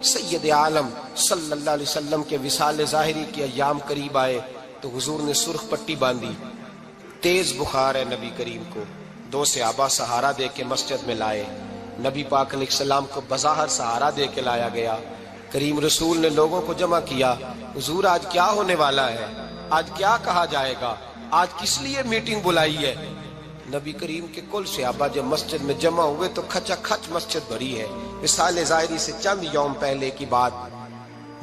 سید عالم صلی اللہ علیہ وسلم کے وصال ظاہری کے ایام قریب آئے تو حضور نے سرخ پٹی باندھی، تیز بخار ہے نبی کریم کو، دو صحابہ سہارا دے کے مسجد میں لائے، نبی پاک علیہ السلام کو بظاہر سہارا دے کے لایا گیا۔ کریم رسول نے لوگوں کو جمع کیا، حضور آج کیا ہونے والا ہے، آج کیا کہا جائے گا، آج کس لیے میٹنگ بلائی ہے؟ نبی کریم کے کل صحابہ جب مسجد میں جمع ہوئے تو کھچا کھچ مسجد بھری ہے۔ وصال ظاہری سے چند یوم پہلے کی بات،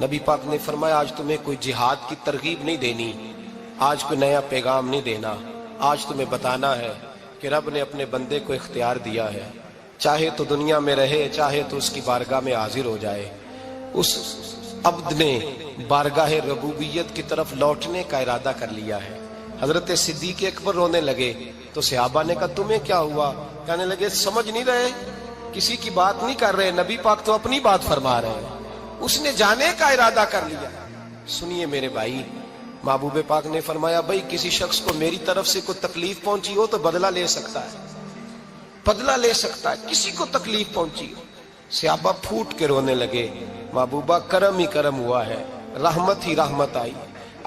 نبی پاک نے فرمایا آج تمہیں کوئی جہاد کی ترغیب نہیں دینی، آج کوئی نیا پیغام نہیں دینا، آج تمہیں بتانا ہے کہ رب نے اپنے بندے کو اختیار دیا ہے، چاہے تو دنیا میں رہے، چاہے تو اس کی بارگاہ میں حاضر ہو جائے۔ اس عبد نے بارگاہ ربوبیت کی طرف لوٹنے کا ارادہ کر لیا ہے۔ حضرت صدیق اکبر رونے لگے تو صحابہ نے کہا تمہیں کیا ہوا؟ کہنے لگے سمجھ نہیں رہے، کسی کی بات نہیں کر رہے، نبی پاک تو اپنی بات فرما رہے ہیں، اس نے جانے کا ارادہ کر لیا۔ سنیے میرے بھائی، محبوب پاک نے فرمایا بھائی کسی شخص کو میری طرف سے کوئی تکلیف پہنچی ہو تو بدلہ لے سکتا ہے، بدلہ لے سکتا ہے، کسی کو تکلیف پہنچی ہو۔ صحابہ پھوٹ کے رونے لگے، محبوبہ کرم ہی کرم ہوا ہے، رحمت ہی رحمت آئی،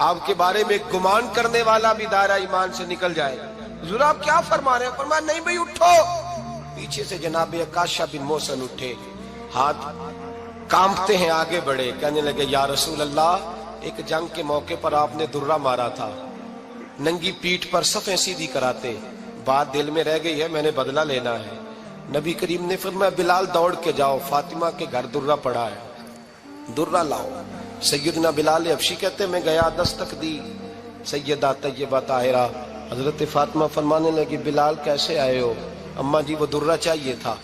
آپ کے بارے میں گمان کرنے والا بھی دائرہ ایمان سے نکل جائے گا۔ حضور آپ کیا فرما رہے ہیں؟ فرمایا نہیں بھائی اٹھو۔ پیچھے سے جناب عکاشہ بن محصن اٹھے، ہاتھ کانپتے ہیں آگے بڑھے، کہنے لگے یا رسول اللہ، ایک جنگ کے موقع پر آپ نے درہ مارا تھا، ننگی پیٹھ پر صفیں سیدھی کراتے، بات دل میں رہ گئی ہے، میں نے بدلہ لینا ہے۔ نبی کریم نے فرمایا بلال دوڑ کے جاؤ، فاطمہ کے گھر درہ پڑا ہے، درہ لاؤ۔ سیدنا بلال حبشی کہتے میں گیا، دستک دی، سیدہ طیبہ طاہرہ حضرت فاطمہ فرمانے لگی بلال کیسے آئے ہو؟ اماں جی وہ درہ چاہیے تھا۔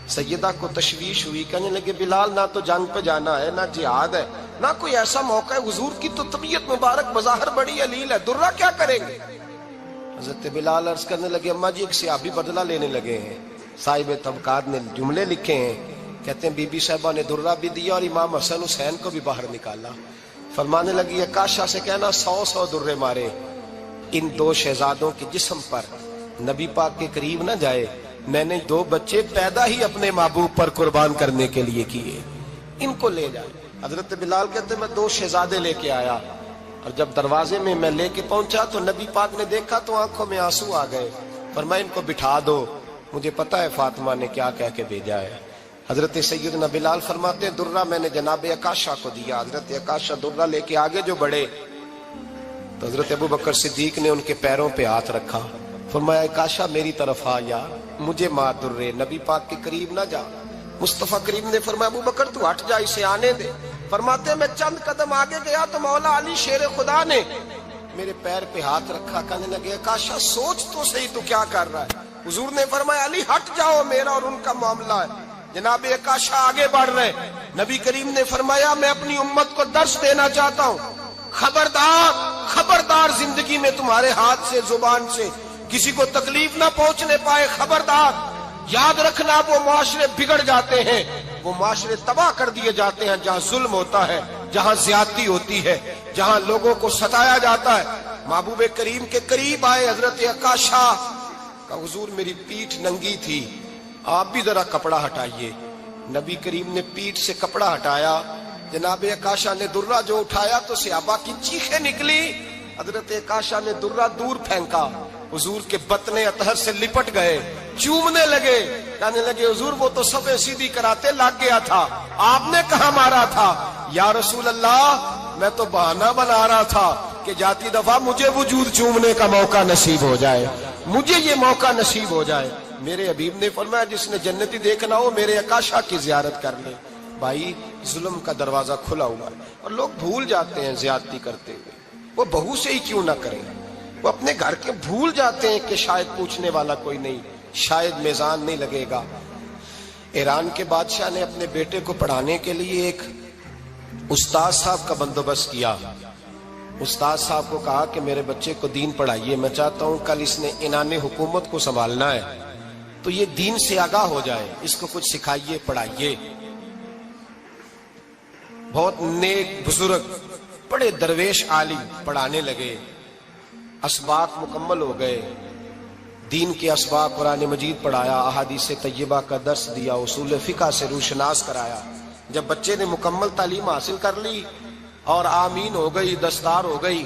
سیدہ کو تشویش ہوئی، کہنے لگے بلال نہ تو جنگ پہ جانا ہے، نہ جہاد ہے، نہ کوئی ایسا موقع ہے، حضور کی تو طبیعت مبارک بظاہر بڑی علیل ہے، درہ کیا کریں گے؟ حضرت بلال عرض کرنے لگے اماں جی ایک صحابی بدلہ لینے لگے ہیں، صاحب طبقات نے جملے لکھے ہیں، کہتے ہیں بی بی صاحبہ نے درہ بھی دیا اور امام حسن حسین کو بھی باہر نکالا۔ فرمانے لگی عکاشہ سے کہنا 100 درے مارے، ان دو شہزادوں کے جسم پر نبی پاک کے قریب نہ جائے، میں نے 2 بچے پیدا ہی اپنے محبوب پر قربان کرنے کے لیے کیے، ان کو لے جائے۔ حضرت بلال کہتے میں 2 شہزادے لے کے آیا، اور جب دروازے میں میں لے کے پہنچا تو نبی پاک نے دیکھا تو آنکھوں میں آنسو آ گئے، فرمایا ان کو بٹھا دو، مجھے پتا ہے فاطمہ نے کیا کہہ کے بھیجا ہے۔ حضرت سیدنا بلال فرماتے ہیں درہ میں نے جناب عکاشہ کو دیا، حضرت عکاشہ درہ لے کے آگے جو بڑھے تو حضرت ابو بکر صدیق نے ان کے پیروں پہ ہاتھ رکھا، فرمایا عکاشہ میری طرف آ یار، مجھے مار درے، نبی پاک کے قریب نہ جا۔ مصطفیٰ کریم نے فرمایا ابو بکر تو ہٹ جا، اسے آنے دے۔ فرماتے میں چند قدم آگے گیا تو مولا علی شیر خدا نے میرے پیر پہ ہاتھ رکھا، کہنے لگے عکاشہ سوچ تو صحیح تو کیا کر رہا ہے؟ حضور نے فرمایا علی ہٹ جاؤ، میرا اور ان کا معاملہ ہے۔ جناب عکاشہ آگے بڑھ رہے، نبی کریم نے فرمایا میں اپنی امت کو درس دینا چاہتا ہوں، خبردار خبردار زندگی میں تمہارے ہاتھ سے زبان سے کسی کو تکلیف نہ پہنچنے پائے، خبردار یاد رکھنا وہ معاشرے بگڑ جاتے ہیں، وہ معاشرے تباہ کر دیے جاتے ہیں جہاں ظلم ہوتا ہے، جہاں زیادتی ہوتی ہے، جہاں لوگوں کو ستایا جاتا ہے۔ محبوب کریم کے قریب آئے حضرت عکاشہ کا، حضور میری پیٹھ ننگی تھی، آپ بھی ذرا کپڑا ہٹائیے۔ نبی کریم نے پیٹھ سے کپڑا ہٹایا، جناب عکاشہ نے درہ جو اٹھایا تو صحابہ کی چیخیں نکلی، حضرت عکاشہ نے درہ دور پھینکا، حضور کے بطن اطہر سے لپٹ گئے، چومنے لگے، کہنے لگے حضور وہ تو صفیں سیدھی کراتے لگ گیا تھا، آپ نے کہاں مارا تھا؟ یا رسول اللہ میں تو بہانہ بنا رہا تھا کہ جاتی دفعہ مجھے وجود چومنے کا موقع نصیب ہو جائے، مجھے یہ موقع نصیب ہو جائے۔ میرے حبیب نے فرمایا جس نے جنتی دیکھنا ہو میرے عکاشہ کی زیارت کر لے۔ بھائی ظلم کا دروازہ کھلا ہوا ہے اور لوگ بھول جاتے ہیں زیادتی کرتے ہوئے، وہ بہو سے ہی کیوں نہ کریں، وہ اپنے گھر کے بھول جاتے ہیں کہ شاید پوچھنے والا کوئی نہیں، شاید میزان نہیں لگے گا۔ ایران کے بادشاہ نے اپنے بیٹے کو پڑھانے کے لیے ایک استاد صاحب کا بندوبست کیا۔ استاد صاحب کو کہا کہ میرے بچے کو دین پڑھائیے، میں چاہتا ہوں کل اس نے عنان حکومت کو سنبھالنا ہے تو یہ دین سے آگاہ ہو جائے، اس کو کچھ سکھائیے پڑھائیے۔ بہت نیک بزرگ بڑے درویش عالم پڑھانے لگے، اسباق مکمل ہو گئے، دین کے اسباق قرآن مجید پڑھایا، احادیث طیبہ کا درس دیا، اصول فقہ سے روشناس کرایا۔ جب بچے نے مکمل تعلیم حاصل کر لی اور آمین ہو گئی، دستار ہو گئی،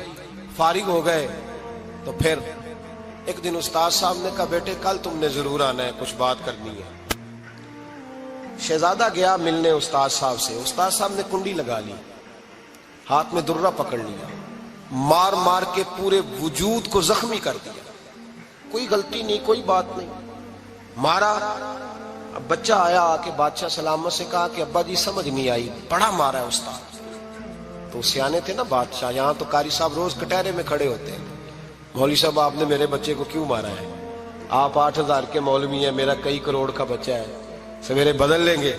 فارغ ہو گئے، تو پھر ایک دن استاد صاحب نے کہا بیٹے کل تم نے ضرور آنا ہے، کچھ بات کرنی ہے۔ شہزادہ گیا ملنے استاد صاحب سے، استاد صاحب نے کنڈی لگا لی، ہاتھ میں درہ پکڑ لیا، مار مار کے پورے وجود کو زخمی کر دیا، کوئی غلطی نہیں، کوئی بات نہیں، مارا۔ اب بچہ آیا آ کے بادشاہ سلامت سے کہا کہ ابا جی سمجھ نہیں آئی، بڑا مارا ہے استاد۔ تو سیانے تھے نا بادشاہ، یہاں تو قاری صاحب روز کٹہرے میں کھڑے ہوتے ہیں، مولوی صاحب آپ نے میرے بچے کو کیوں مارا ہے؟ آپ 8,000 کے مولوی ہیں، میرا کئی کروڑ کا بچہ ہے، سویرے بدل لیں گے،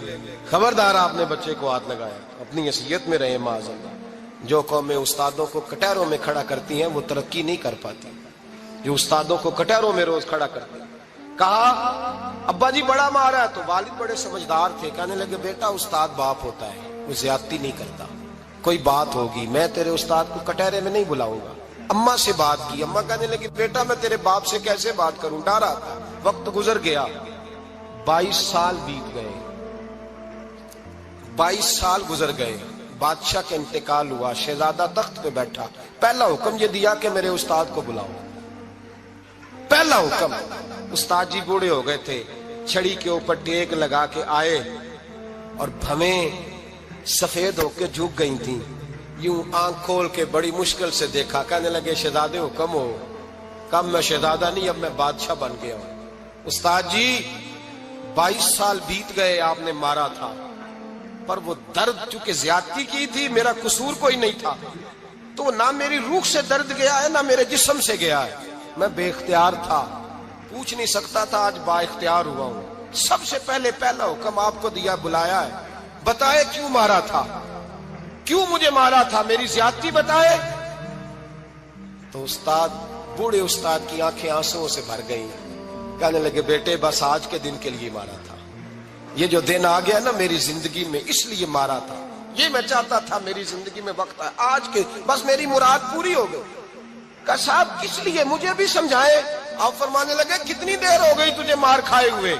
خبردار آپ نے بچے کو ہاتھ لگایا، اپنی حیثیت میں رہے معاذ اللہ۔ جو قومیں استادوں کو کٹہروں میں کھڑا کرتی ہیں وہ ترقی نہیں کر پاتی، جو استادوں کو کٹہروں میں روز کھڑا کرتے ہیں۔ کہا ابا جی بڑا مارا ہے، تو والد بڑے سمجھدار تھے، کہنے لگے بیٹا استاد باپ ہوتا ہے، وہ زیادتی نہیں کرتا، کوئی بات ہوگی میں تیرے استاد کو کٹہرے میں نہیں بلاؤں گا۔ اماں سے بات کی، اماں کہنے لگی بیٹا میں تیرے باپ سے کیسے بات کروں، ڈرا تھا۔ وقت گزر گیا، 22 سال بیت گئے، 22 سال گزر گئے، بادشاہ کا انتقال ہوا، شہزادہ تخت پہ بیٹھا، پہلا حکم یہ دیا کہ میرے استاد کو بلاؤ، پہلا حکم۔ استاد جی بوڑھے ہو گئے تھے، چھڑی کے اوپر ٹیک لگا کے آئے اور بھویں سفید ہو کے جھک گئی تھیں، یوں آنکھ کھول کے بڑی مشکل سے دیکھا، کہنے لگے شہزادے حکم ہو۔ کم میں شہزادہ نہیں، اب میں بادشاہ بن گیا ہوں۔ استاد جی 22 سال بیت گئے، آپ نے مارا تھا، پر وہ درد چونکہ زیادتی کی تھی، میرا قصور کوئی نہیں تھا، تو نہ میری روح سے درد گیا ہے نہ میرے جسم سے گیا ہے، میں بے اختیار تھا، پوچھ نہیں سکتا تھا، آج با اختیار ہوا ہوں۔ سب سے پہلے پہلا حکم آپ کو دیا، بلایا ہے، بتائے کیوں مارا تھا، کیوں مجھے مارا تھا، میری زیادتی بتائے۔ تو استاد، بوڑھے استاد کی آنکھیں آنسوؤں سے بھر گئیں، کہنے لگے بیٹے بس آج کے دن کے لیے مارا تھا، یہ جو دن آ گیا نا میری زندگی میں اس لیے مارا تھا، یہ میں چاہتا تھا میری زندگی میں وقت ہے، آج کے بس میری مراد پوری ہو گئی۔ کہا صاحب کس لیے، مجھے بھی سمجھائے۔ آپ فرمانے لگے کتنی دیر ہو گئی تجھے مار کھائے ہوئے،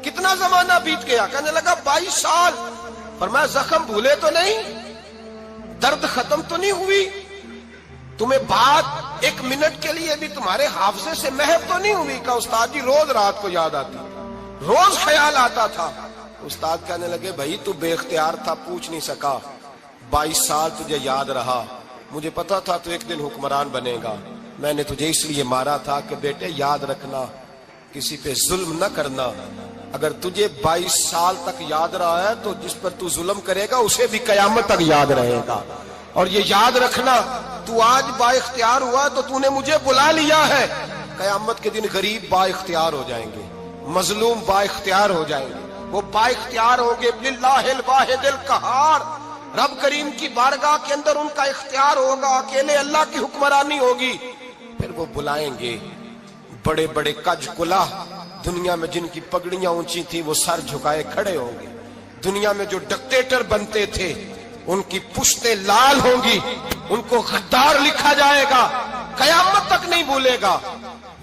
کتنا زمانہ بیت گیا؟ کہنے لگا 22 سال۔ فرمایا زخم بھولے تو نہیں، درد ختم تو نہیں ہوئی، تمہیں بات ایک منٹ کے لیے بھی تمہارے حافظے سے محو تو نہیں ہوئی؟ کہا استاد جی روز رات کو یاد آتی، روز خیال آتا تھا۔ استاد کہنے لگے بھائی تو بے اختیار تھا، پوچھ نہیں سکا، 22 سال تجھے یاد رہا، مجھے پتا تھا تو ایک دن حکمران بنے گا، میں نے تجھے اس لیے مارا تھا کہ بیٹے یاد رکھنا، کسی پہ ظلم نہ کرنا، اگر تجھے 22 سال تک یاد رہا ہے تو جس پر تو ظلم کرے گا اسے بھی قیامت تک یاد رہے گا، اور یہ یاد رکھنا تو آج با اختیار ہوا تو تو نے مجھے بلا لیا ہے، قیامت کے دن غریب با اختیار ہو جائیں گے، مظلوم با اختیار ہو جائیں گے، وہ با اختیار ہوں گے للہ الواحد القہار، رب کریم کی بارگاہ کے اندر ان کا اختیار ہوگا، اکیلے اللہ کی حکمرانی ہوگی، پھر وہ بلائیں گے بڑے بڑے کج کلا، دنیا میں جن کی پگڑیاں اونچی تھی وہ سر جھکائے کھڑے ہوں گے، دنیا میں جو ڈکٹیٹر بنتے تھے ان کی پشتیں لال ہوں گی، ان کو غدار لکھا جائے گا، قیامت تک نہیں بھولے گا۔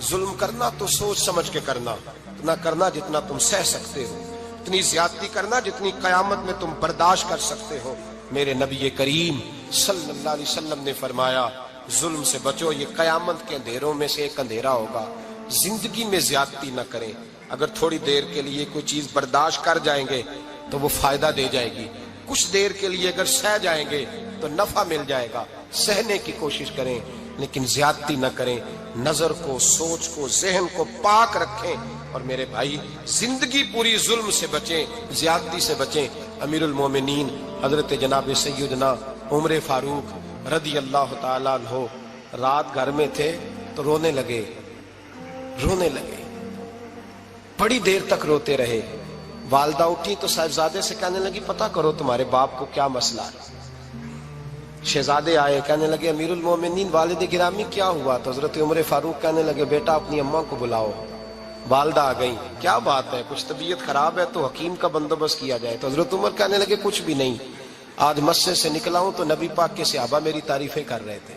ظلم کرنا تو سوچ سمجھ کے کرنا، اتنا کرنا جتنا تم سہ سکتے ہو، اتنی زیادتی کرنا جتنی قیامت میں تم برداشت کر سکتے ہو۔ میرے نبی کریم صلی اللہ علیہ وسلم نے فرمایا ظلم سے بچو، یہ قیامت کے اندھیروں میں سے ایک اندھیرا ہوگا، زندگی میں زیادتی نہ کریں، اگر تھوڑی دیر کے لیے کوئی چیز برداشت کر جائیں گے تو وہ فائدہ دے جائے گی، کچھ دیر کے لیے اگر سہ جائیں گے تو نفع مل جائے گا، سہنے کی کوشش کریں لیکن زیادتی نہ کریں، نظر کو، سوچ کو، ذہن کو پاک رکھیں، اور میرے بھائی زندگی پوری ظلم سے بچیں، زیادتی سے بچیں۔ امیر المومنین حضرت جناب سیدنا عمر فاروق رضی اللہ تعالیٰ عنہ رات گھر میں تھے تو رونے لگے، بڑی دیر تک روتے رہے، والدہ اٹھی تو صاحبزادے سے کہنے لگی پتہ کرو تمہارے باپ کو کیا مسئلہ ہے۔ شہزادے آئے، کہنے لگے امیر المومنین والد گرامی کیا ہوا؟ تو حضرت عمر فاروق کہنے لگے بیٹا اپنی اماں کو بلاؤ۔ والدہ آ گئی، کیا بات ہے، کچھ طبیعت خراب ہے تو حکیم کا بندوبست کیا جائے۔ تو حضرت عمر کہنے لگے کچھ بھی نہیں، آج مسجد سے نکلا ہوں تو نبی پاک کے صحابہ میری تعریفیں کر رہے تھے،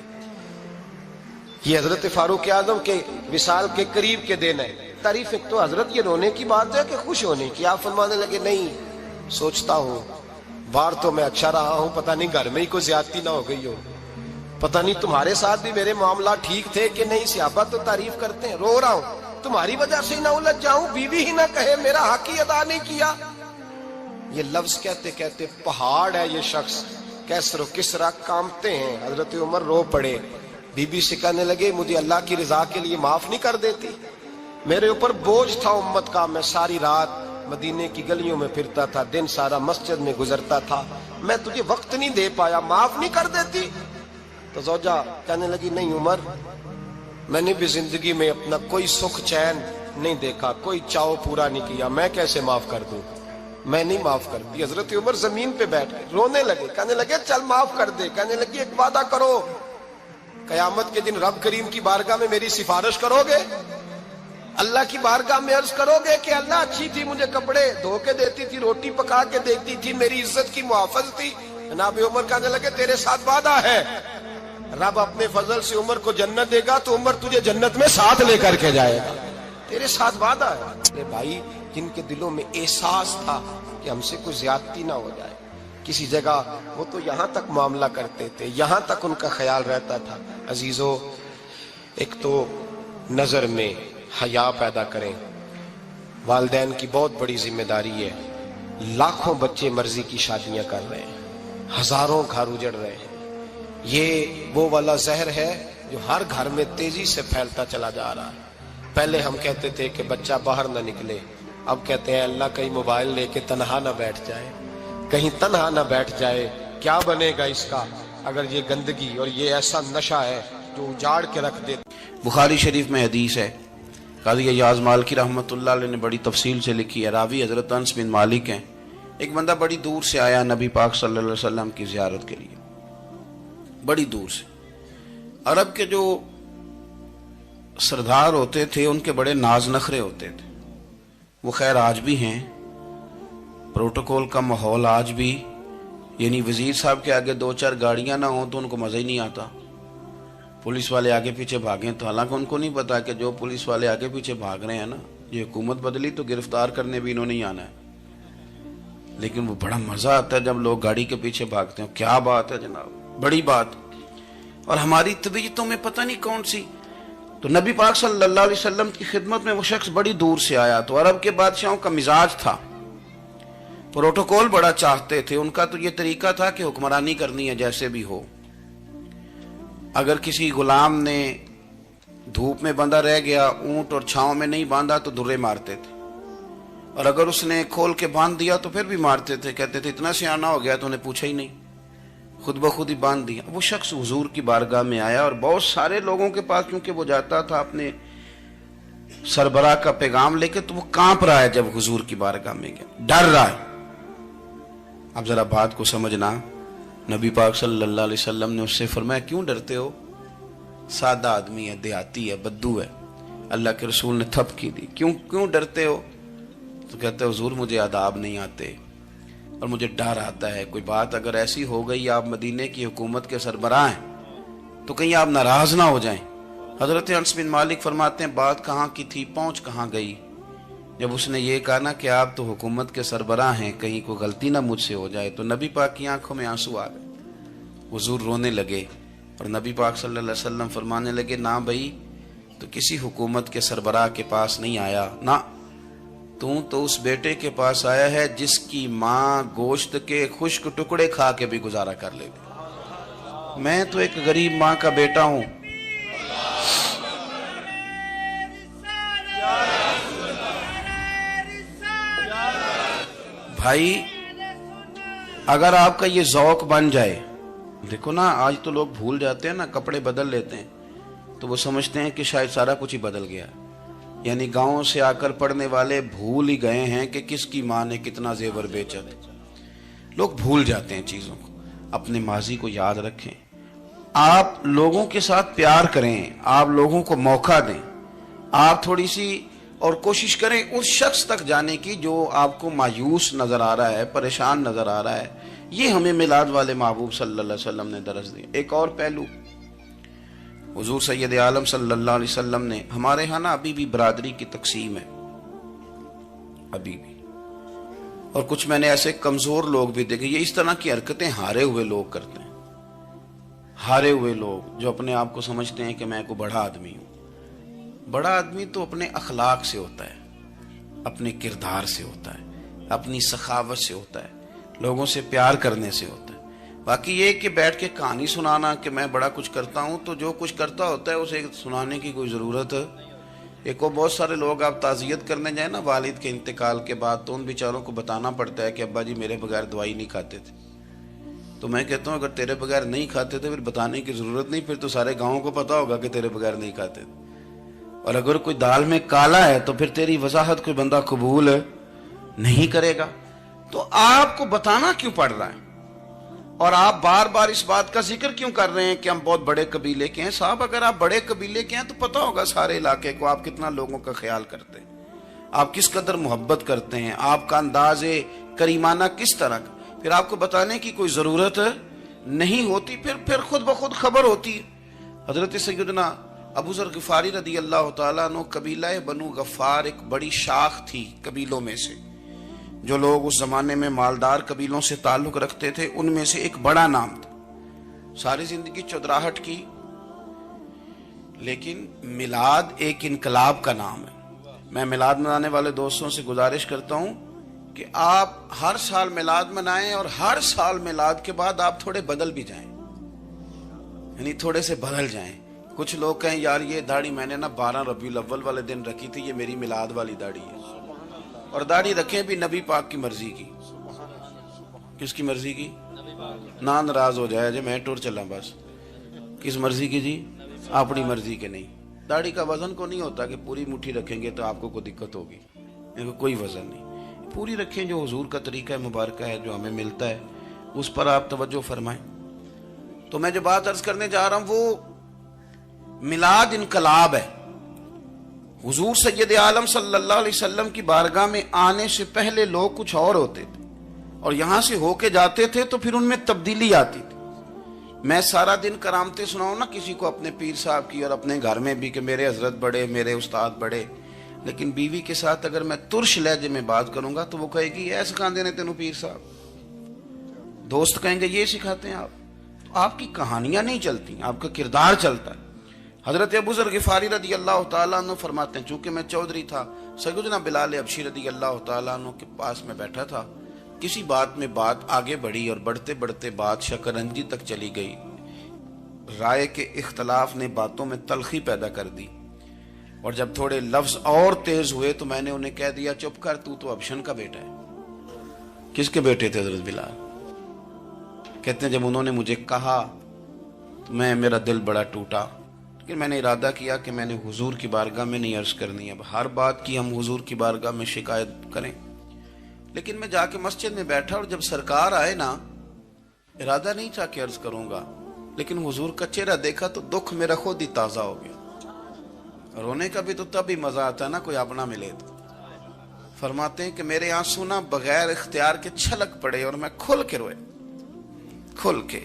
یہ حضرت فاروق اعظم کے وصال کے قریب کے دن ہے۔ تعریف ایک تو حضرت یہ رونے کی بات ہے کہ خوش ہونے کی؟ آپ فرمانے لگے نہیں، سوچتا ہوں باہر تو میں اچھا رہا ہوں، پتہ نہیں گھر میں ہی کوئی زیادتی نہ ہو گئی ہو، پتہ نہیں تمہارے ساتھ بھی میرے معاملات ٹھیک تھے کہ نہیں، صحابہ تو تعریف کرتے ہیں، رو رہا ہوں تمہاری وجہ سے نہ الجھ جاؤں، بیوی ہی نہ کہے میرا حق ہی ادا نہیں کیا۔ یہ لفظ کہتے کہتے پہاڑ ہے یہ شخص، کیسر و کسرا کامتے ہیں۔ حضرت عمر رو پڑے، بی بی سے کہنے لگے مجھے اللہ کی رضا کے لیے معاف نہیں کر دیتی؟ میرے اوپر بوجھ تھا امت کا، میں ساری رات مدینے کی گلیوں میں پھرتا تھا، دن سارا مسجد میں گزرتا تھا، میں تجھے وقت نہیں دے پایا، معاف نہیں کر دیتی؟ تو زوجہ کہنے لگی نہیں عمر، میں نے بھی زندگی میں اپنا کوئی سکھ چین نہیں دیکھا، کوئی چاؤ پورا نہیں کیا، میں کیسے معاف کر دوں؟ میں نہیں معاف کرتی۔ حضرت عمر زمین پہ بیٹھ کے رونے لگے، کہنے لگے چل معاف کر دے۔ کہنے لگی ایک وعدہ کرو، قیامت کے دن رب کریم کی بارگاہ میں میری سفارش کرو گے؟ اللہ کی بارگاہ میں عرض کرو گے کہ اللہ اچھی تھی، مجھے کپڑے دھو کے دیتی تھی، روٹی پکا کے دیتی تھی، میری عزت کی محافظ تھی؟ جناب عمر کہنے لگے تیرے ساتھ وعدہ ہے، رب اپنے فضل سے عمر کو جنت دے گا تو عمر تجھے جنت میں ساتھ لے کر کے جائے گا، تیرے ساتھ وعدہ ہے۔ اے بھائی، جن کے دلوں میں احساس تھا کہ ہم سے کوئی زیادتی نہ ہو جائے کسی جگہ، وہ تو یہاں تک معاملہ کرتے تھے، یہاں تک ان کا خیال رہتا تھا۔ عزیزو، ایک تو نظر میں حیا پیدا کریں، والدین کی بہت بڑی ذمہ داری ہے۔ لاکھوں بچے مرضی کی شادیاں کر رہے ہیں، ہزاروں گھر اجڑ رہے ہیں، یہ وہ والا زہر ہے جو ہر گھر میں تیزی سے پھیلتا چلا جا رہا ہے۔ پہلے ہم کہتے تھے کہ بچہ باہر نہ نکلے، اب کہتے ہیں اللہ کہیں موبائل لے کے تنہا نہ بیٹھ جائے، کہیں تنہا نہ بیٹھ جائے، کیا بنے گا اس کا اگر یہ گندگی اور یہ ایسا نشہ ہے جو اجاڑ کے رکھ دے۔ بخاری شریف میں حدیث ہے، قاضی ایاز مالکی رحمۃ اللہ علیہ نے بڑی تفصیل سے لکھی ہے، راوی حضرت انس بن مالک ہیں۔ ایک بندہ بڑی دور سے آیا نبی پاک صلی اللہ علیہ وسلم کی زیارت کے لیے، بڑی دور سے۔ عرب کے جو سردار ہوتے تھے ان کے بڑے ناز نخرے ہوتے تھے، وہ خیر آج بھی ہیں، پروٹوکول کا ماحول آج بھی، یعنی وزیر صاحب کے آگے دو چار گاڑیاں نہ ہوں تو ان کو مزہ ہی نہیں آتا، پولیس والے آگے پیچھے بھاگیں تو حالانکہ ان کو نہیں پتا کہ جو پولیس والے آگے پیچھے بھاگ رہے ہیں نا، یہ حکومت بدلی تو گرفتار کرنے بھی انہوں نے آنا ہے، لیکن وہ بڑا مزہ آتا ہے جب لوگ گاڑی کے پیچھے بھاگتے ہیں۔ کیا بات ہے جناب، بڑی بات۔ اور ہماری طبیعتوں میں پتہ نہیں کون سی، تو نبی پاک صلی اللہ علیہ وسلم کی خدمت میں وہ شخص بڑی دور سے آیا، تو عرب کے بادشاہوں کا مزاج تھا، پروٹوکول بڑا چاہتے تھے، ان کا تو یہ طریقہ تھا کہ حکمرانی کرنی ہے جیسے بھی ہو۔ اگر کسی غلام نے دھوپ میں بندھا رہ گیا، اونٹ اور چھاؤں میں نہیں باندھا تو درے مارتے تھے، اور اگر اس نے کھول کے باندھ دیا تو پھر بھی مارتے تھے، کہتے تھے اتنا سیانا ہو گیا تو انہیں پوچھا ہی نہیں، خود بخود ہی باندھ دیا۔ وہ شخص حضور کی بارگاہ میں آیا اور بہت سارے لوگوں کے پاس کیونکہ وہ جاتا تھا اپنے سربراہ کا پیغام لے کے، تو وہ کانپ رہا ہے جب حضور کی بارگاہ میں گیا، ڈر رہا ہے۔ اب ذرا بات کو سمجھنا، نبی پاک صلی اللہ علیہ وسلم نے اس سے فرمایا کیوں ڈرتے ہو؟ سادہ آدمی ہے، دیہاتی ہے، بدو ہے۔ اللہ کے رسول نے تھپکی دی، کیوں ڈرتے ہو؟ تو کہتے حضور مجھے آداب نہیں آتے اور مجھے ڈر آتا ہے، کوئی بات اگر ایسی ہو گئی، آپ مدینے کی حکومت کے سربراہ ہیں، تو کہیں آپ ناراض نہ ہو جائیں۔ حضرت انس بن مالک فرماتے ہیں بات کہاں کی تھی، پہنچ کہاں گئی؟ جب اس نے یہ کہا نا کہ آپ تو حکومت کے سربراہ ہیں، کہیں کوئی غلطی نہ مجھ سے ہو جائے، تو نبی پاک کی آنکھوں میں آنسو آ گئے، حضور رونے لگے، اور نبی پاک صلی اللہ علیہ وسلم فرمانے لگے نہ بھائی، تو کسی حکومت کے سربراہ کے پاس نہیں آیا، نہ تو اس بیٹے کے پاس آیا ہے جس کی ماں گوشت کے خشک ٹکڑے کھا کے بھی گزارا کر لے گی۔ میں تو ایک غریب ماں کا بیٹا ہوں، بھائی اگر آپ کا یہ ذوق بن جائے، دیکھو نا آج تو لوگ بھول جاتے ہیں نا، کپڑے بدل لیتے ہیں تو وہ سمجھتے ہیں کہ شاید سارا کچھ ہی بدل گیا، یعنی گاؤں سے آ کر پڑھنے والے بھول ہی گئے ہیں کہ کس کی ماں نے کتنا زیور بیچا تھا۔ لوگ بھول جاتے ہیں چیزوں کو، اپنے ماضی کو یاد رکھیں، آپ لوگوں کے ساتھ پیار کریں، آپ لوگوں کو موقع دیں، آپ تھوڑی سی اور کوشش کریں اس شخص تک جانے کی جو آپ کو مایوس نظر آ رہا ہے، پریشان نظر آ رہا ہے۔ یہ ہمیں میلاد والے محبوب صلی اللہ علیہ وسلم نے درس دی۔ ایک اور پہلو، حضور سید عالم صلی اللہ علیہ وسلم نے، ہمارے ہاں نا ابھی بھی برادری کی تقسیم ہے، ابھی بھی، اور کچھ میں نے ایسے کمزور لوگ بھی دیکھے، یہ اس طرح کی حرکتیں ہارے ہوئے لوگ کرتے ہیں، ہارے ہوئے لوگ جو اپنے آپ کو سمجھتے ہیں کہ میں کوئی بڑا آدمی ہوں۔ بڑا آدمی تو اپنے اخلاق سے ہوتا ہے، اپنے کردار سے ہوتا ہے، اپنی سخاوت سے ہوتا ہے، لوگوں سے پیار کرنے سے ہوتا ہے۔ باقی یہ کہ بیٹھ کے کہانی سنانا کہ میں بڑا کچھ کرتا ہوں، تو جو کچھ کرتا ہوتا ہے اسے سنانے کی کوئی ضرورت ہے؟ ایک اور بہت سارے لوگ آپ تعزیت کرنے جائیں نا والد کے انتقال کے بعد، تو ان بیچاروں کو بتانا پڑتا ہے کہ ابا جی میرے بغیر دوائی نہیں کھاتے تھے۔ تو میں کہتا ہوں اگر تیرے بغیر نہیں کھاتے تھے پھر بتانے کی ضرورت نہیں، پھر تو سارے گاؤں کو پتا ہوگا کہ تیرے بغیر نہیں کھاتے تھے۔ اور اگر کوئی دال میں کالا ہے تو پھر تیری وضاحت کوئی بندہ قبول نہیں کرے گا۔ تو آپ کو بتانا کیوں پڑ رہا ہے، اور آپ بار بار اس بات کا ذکر کیوں کر رہے ہیں کہ ہم بہت بڑے قبیلے کے ہیں؟ صاحب اگر آپ بڑے قبیلے کے ہیں تو پتا ہوگا سارے علاقے کو آپ کتنا لوگوں کا خیال کرتے ہیں، آپ کس قدر محبت کرتے ہیں، آپ کا انداز کریمانہ کس طرح کا، پھر آپ کو بتانے کی کوئی ضرورت نہیں ہوتی، پھر خود بخود خبر ہوتی ہے۔ حضرت سیدنا ابو ذر غفاری رضی اللہ تعالیٰ عنہ، قبیلہ بنو غفار ایک بڑی شاخ تھی قبیلوں میں سے، جو لوگ اس زمانے میں مالدار قبیلوں سے تعلق رکھتے تھے، ان میں سے ایک بڑا نام تھا۔ ساری زندگی چودراہٹ کی، لیکن میلاد ایک انقلاب کا نام ہے۔ میں میلاد منانے والے دوستوں سے گزارش کرتا ہوں کہ آپ ہر سال میلاد منائیں، اور ہر سال میلاد کے بعد آپ تھوڑے بدل بھی جائیں، یعنی تھوڑے سے بدل جائیں۔ کچھ لوگ کہیں یار یہ داڑھی میں نے نا 12 ربیع الاول والے دن رکھی تھی، یہ میری میلاد والی داڑھی ہے، اور داڑھی رکھیں بھی نبی پاک کی مرضی کی۔ کس کی مرضی کی؟ نہ ناراض ہو جائے جی میں ٹور چلا، بس کس مرضی کی جی؟ اپنی مرضی کے نہیں۔ داڑھی کا وزن کو نہیں ہوتا کہ پوری مٹھی رکھیں گے تو آپ کو کوئی دقت ہوگی، کوئی وزن نہیں، پوری رکھیں، جو حضور کا طریقہ مبارکہ ہے جو ہمیں ملتا ہے اس پر آپ توجہ فرمائیں۔ تو میں جو بات عرض کرنے جا رہا ہوں وہ میلاد انقلاب ہے۔ حضور سید عالم صلی اللہ علیہ وسلم کی بارگاہ میں آنے سے پہلے لوگ کچھ اور ہوتے تھے، اور یہاں سے ہو کے جاتے تھے تو پھر ان میں تبدیلی آتی تھی۔ میں سارا دن کرامتیں سناؤں نا کسی کو اپنے پیر صاحب کی، اور اپنے گھر میں بھی کہ میرے حضرت بڑے، میرے استاد بڑے، لیکن بیوی کے ساتھ اگر میں ترش لہجے میں بات کروں گا تو وہ کہے گی اے سکھاندے نے تینوں پیر صاحب، دوست کہیں گے یہ سکھاتے ہیں آپ۔ تو آپ کی کہانیاں نہیں چلتی، آپ کا کردار چلتا ہے۔ حضرت ابو ذر غفاری رضی اللہ تعالیٰ عنہ فرماتے ہیں چونکہ میں چودھری تھا، سیدنا بلال حبشی رضی اللہ تعالیٰ عنہ کے پاس میں بیٹھا تھا، کسی بات میں بات آگے بڑھی اور بڑھتے بڑھتے بات شکرنجی تک چلی گئی، رائے کے اختلاف نے باتوں میں تلخی پیدا کر دی، اور جب تھوڑے لفظ اور تیز ہوئے تو میں نے انہیں کہہ دیا چپ کر، تو ابشن کا بیٹا ہے۔ کس کے بیٹے تھے حضرت بلال؟ کہتے ہیں جب انہوں نے مجھے کہا تو میرا دل بڑا ٹوٹا، لیکن میں نے ارادہ کیا کہ میں نے حضور کی بارگاہ میں نہیں عرض کرنی، اب ہر بات کی ہم حضور کی بارگاہ میں شکایت کریں۔ لیکن میں جا کے مسجد میں بیٹھا، اور جب سرکار آئے نا، ارادہ نہیں تھا کہ عرض کروں گا، لیکن حضور کا چہرہ دیکھا تو دکھ میرا خود ہی تازہ ہو گیا۔ رونے کا بھی تو تب ہی مزہ آتا ہے نا کوئی اپنا ملے تو۔ فرماتے ہیں کہ میرے آنسو نا بغیر اختیار کے چھلک پڑے، اور میں کھل کے روئے، کھل کے۔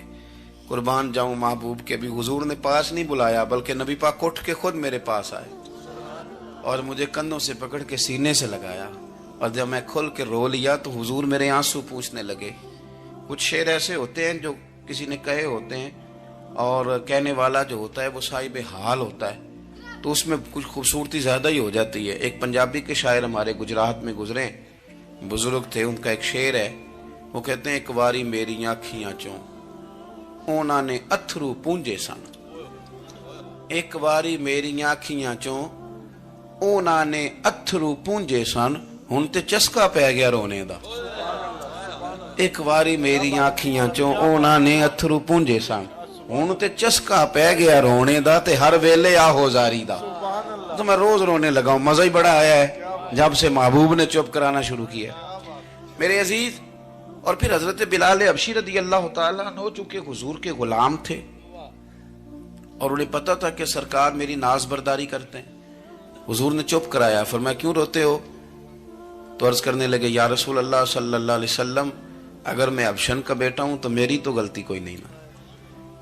قربان جاؤں محبوب کے بھی حضور نے پاس نہیں بلایا، بلکہ نبی پاک اٹھ کے خود میرے پاس آئے اور مجھے کندھوں سے پکڑ کے سینے سے لگایا، اور جب میں کھل کے رو لیا تو حضور میرے آنسو پوچھنے لگے۔ کچھ شعر ایسے ہوتے ہیں جو کسی نے کہے ہوتے ہیں، اور کہنے والا جو ہوتا ہے وہ صاحب حال ہوتا ہے، تو اس میں کچھ خوبصورتی زیادہ ہی ہو جاتی ہے۔ ایک پنجابی کے شاعر ہمارے گجرات میں گزرے، بزرگ تھے، ان کا ایک شعر ہے، وہ کہتے ہیں ایک واری میری آنکھیاں چوں اونا نے اتھرو پونجے سن، ایک واری میری آنکھیاں چوں اونا نے اتھرو پونجے سن، ہن تے چسکا پہ گیا رونے دا۔ ایک واری میری آنکھیاں چوں اونا نے اتھرو پونجے سن، ہن تے چسکا پہ گیا رونے دا، تے ہر ویلے آہو زاری دا۔ تو میں روز رونے لگا ہوں، مزہ ہی بڑا آیا ہے جب سے محبوب نے چپ کرانا شروع کیا۔ میرے عزیز، اور پھر حضرت بلال حبشی رضی اللہ تعالیٰ عنہ چونکہ حضور کے غلام تھے، اور انہیں پتہ تھا کہ سرکار میری ناز برداری کرتے ہیں، حضور نے چپ کرایا۔ فرمایا کیوں روتے ہو؟ تو عرض کرنے لگے یا رسول اللہ صلی اللہ علیہ وسلم، اگر میں ابشن کا بیٹا ہوں تو میری تو غلطی کوئی نہیں نا،